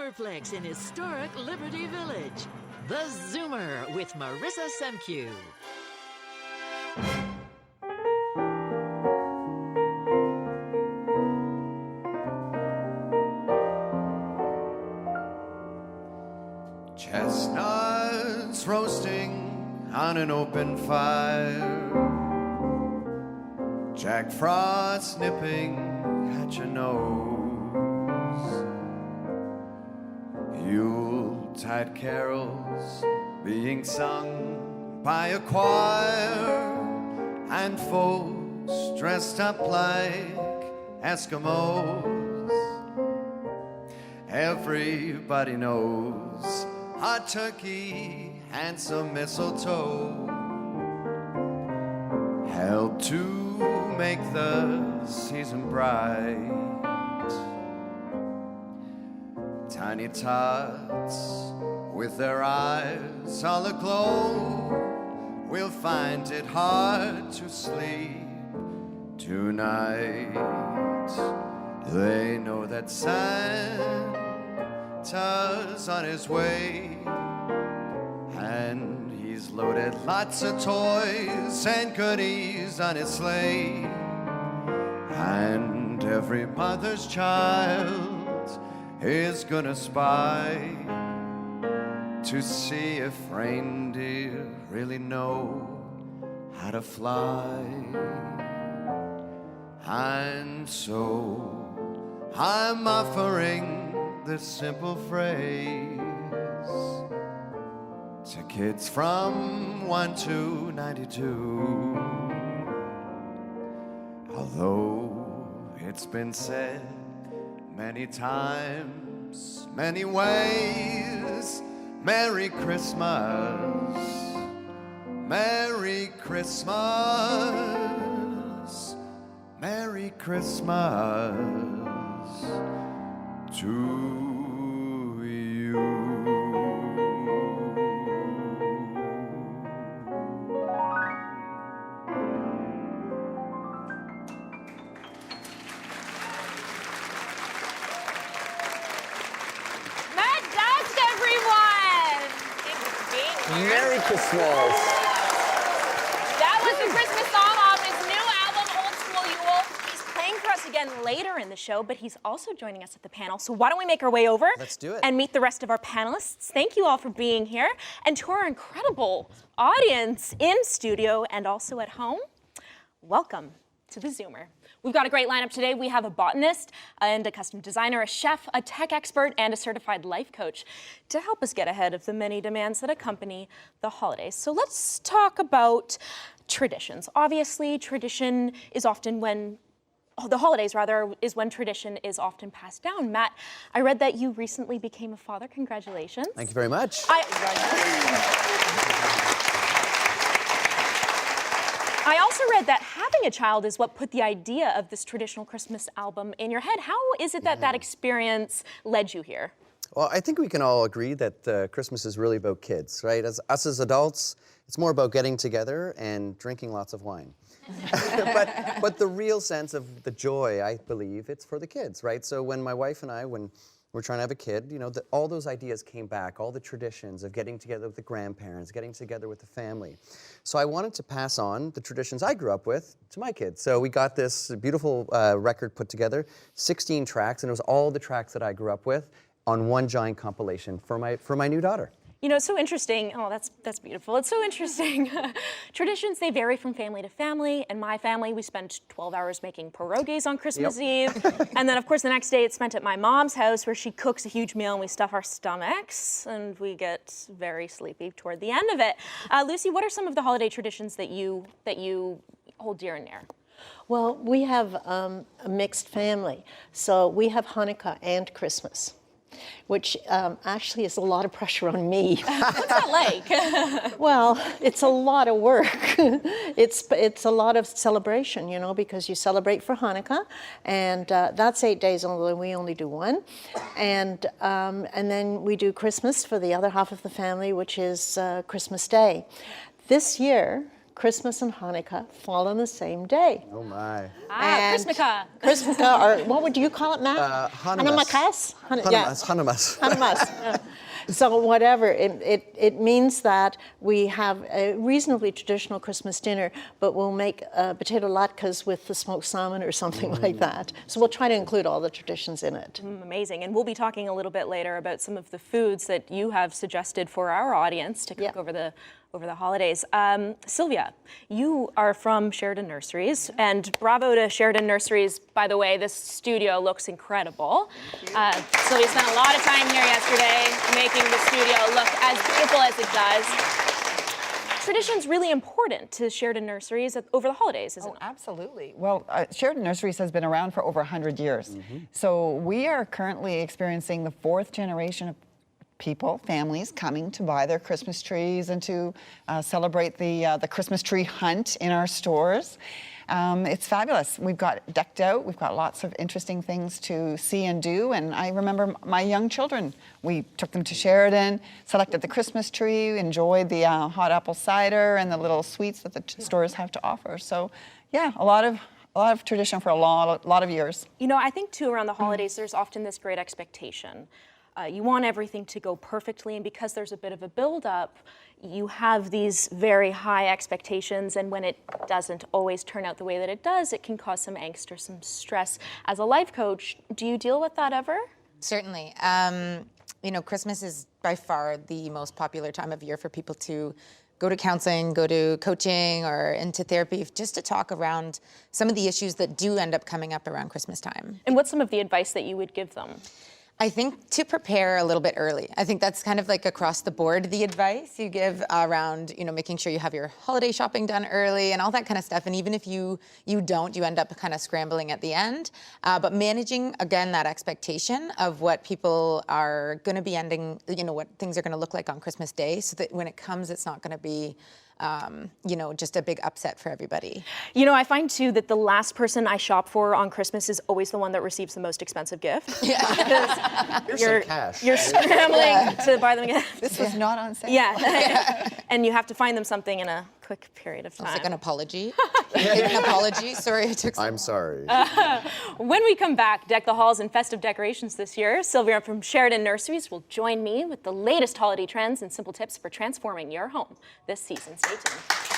Superplex in historic Liberty Village. The Zoomer with Marissa SEMKIW. Chestnuts roasting on an open fire, Jack Frost nipping at your nose, Yuletide carols being sung by a choir, and folks dressed up like Eskimos. Everybody knows hot turkey and some mistletoe help to make the season bright. Tiny tots with their eyes all aglow will find it hard to sleep tonight. They know that Santa's on his way, and he's loaded lots of toys and goodies on his sleigh. And every mother's child is gonna spy to see if reindeer really know how to fly. And so I'm offering this simple phrase to kids from 1 to 92. Although it's been said many times, many ways, Merry Christmas, Merry Christmas, Merry Christmas to you. Matt Dusk, everyone! Thank you for being here. Merry Christmas. That was the Christmas song off his new album, Old School Yule. He's playing for us again later in the show, but he's also joining us at the panel. So why don't we make our way over? Let's do it. And meet the rest of our panelists. Thank you all for being here. And to our incredible audience in studio and also at home, welcome to the Zoomer. We've got a great lineup today. We have a botanist and a custom designer, a chef, a tech expert, and a certified life coach to help us get ahead of the many demands that accompany the holidays. So let's talk about traditions. Obviously, tradition is often when the holidays, rather, is when tradition is often passed down. Matt, I read that you recently became a father. Congratulations. Thank you very much. I also read that having a child is what put the idea of this traditional Christmas album in your head. How is it that that experience led you here? Well, I think we can all agree that Christmas is really about kids, right? As us as adults, it's more about getting together and drinking lots of wine. but the real sense of the joy, I believe, it's for the kids, right? So when my wife and I, when we're trying to have a kid, you know, all those ideas came back, all the traditions of getting together with the grandparents, getting together with the family. So I wanted to pass on the traditions I grew up with to my kids. So we got this beautiful record put together, 16 tracks, and it was all the tracks that I grew up with on one giant compilation for my new daughter. You know, it's so interesting. Oh, that's beautiful. It's so interesting. Traditions, they vary from family to family. In my family, we spend 12 hours making pierogies on Christmas Eve. And then, of course, the next day it's spent at my mom's house where she cooks a huge meal and we stuff our stomachs and we get very sleepy toward the end of it. Lucy, what are some of the holiday traditions that you hold dear and near? Well, we have a mixed family. So we have Hanukkah and Christmas, which actually is a lot of pressure on me. What's that like? Well, it's a lot of work. It's a lot of celebration, you know, because you celebrate for Hanukkah, and that's 8 days, although we only do one. And then we do Christmas for the other half of the family, which is Christmas Day. This year, Christmas and Hanukkah fall on the same day. Oh my. And Christmaka. Christmaka, or what would you call it, Matt? Hanumas. Hanumas. Hanumas. Yeah. So whatever, it means that we have a reasonably traditional Christmas dinner, but we'll make potato latkes with the smoked salmon or something like that. So we'll try to include all the traditions in it. Amazing. And we'll be talking a little bit later about some of the foods that you have suggested for our audience to cook over the holidays. Sylvia, you are from Sheridan Nurseries, and bravo to Sheridan Nurseries. By the way, this studio looks incredible. Sylvia spent a lot of time here yesterday making the studio look as beautiful as it does. Tradition's really important to Sheridan Nurseries over the holidays, isn't it? Absolutely. Well, Sheridan Nurseries has been around for over 100 years. So we are currently experiencing the 4th generation of people, families, coming to buy their Christmas trees and to celebrate the Christmas tree hunt in our stores. It's fabulous. We've got decked out. We've got lots of interesting things to see and do. And I remember my young children. We took them to Sheridan, selected the Christmas tree, enjoyed the hot apple cider and the little sweets that the stores have to offer. So, yeah, a lot of tradition for a lot of years. You know, I think too around the holidays, there's often this great expectation. You want everything to go perfectly, and because there's a bit of a build-up, you have these very high expectations, and when it doesn't always turn out the way that it does, it can cause some angst or some stress. As a life coach, do you deal with that ever? Certainly. You know, Christmas is by far the most popular time of year for people to go to counseling, go to coaching, or into therapy, just to talk around some of the issues that do end up coming up around Christmas time. And what's some of the advice that you would give them? I think to prepare a little bit early. I think that's kind of like across the board the advice you give around, you know, making sure you have your holiday shopping done early and all that kind of stuff. And even if you don't, you end up kind of scrambling at the end. But managing, again, that expectation of what people are going to be ending, you know, what things are going to look like on Christmas Day, so that when it comes, it's not going to be you know, just a big upset for everybody. You know, I find too that the last person I shop for on Christmas is always the one that receives the most expensive gift. Yeah. Here's some cash. You're scrambling to buy them again. This was not on sale. Yeah. And you have to find them something in a quick period of time. It's like an apology. An apology. Sorry, I took some. I'm sorry. When we come back, deck the halls in festive decorations this year. Sylvia from Sheridan Nurseries will join me with the latest holiday trends and simple tips for transforming your home this season. Stay tuned.